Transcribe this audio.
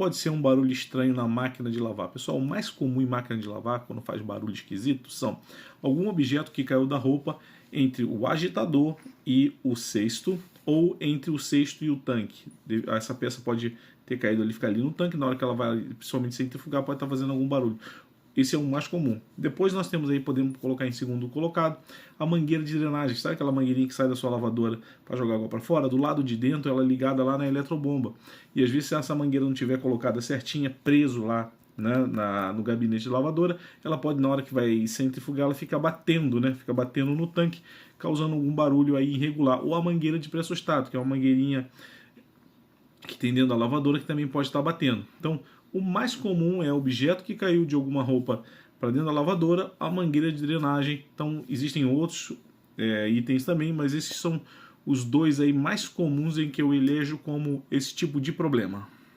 pode ser um barulho estranho na máquina de lavar? Pessoal, o mais comum em máquina de lavar, quando faz barulho esquisito, são algum objeto que caiu da roupa entre o agitador e o cesto, ou entre o cesto e o tanque. Essa peça pode ter caído ali, ficar ali no tanque, na hora que ela vai, principalmente centrifugar, pode estar fazendo algum barulho. Esse é o mais comum. Depois nós temos aí, podemos colocar em segundo colocado, a mangueira de drenagem. Sabe aquela mangueirinha que sai da sua lavadora para jogar água para fora? Do lado de dentro ela é ligada lá na eletrobomba. E às vezes se essa mangueira não estiver colocada certinha, preso lá, né, no gabinete de lavadora, ela pode, na hora que vai centrifugar, ela fica batendo, né? Fica batendo no tanque, causando algum barulho aí irregular. Ou a mangueira de pressostato, que é uma mangueirinha que tem dentro da lavadora, que também pode estar batendo. Então, o mais comum é o objeto que caiu de alguma roupa para dentro da lavadora, a mangueira de drenagem. Então, existem outros itens também, mas esses são os dois aí mais comuns em que eu elejo como esse tipo de problema.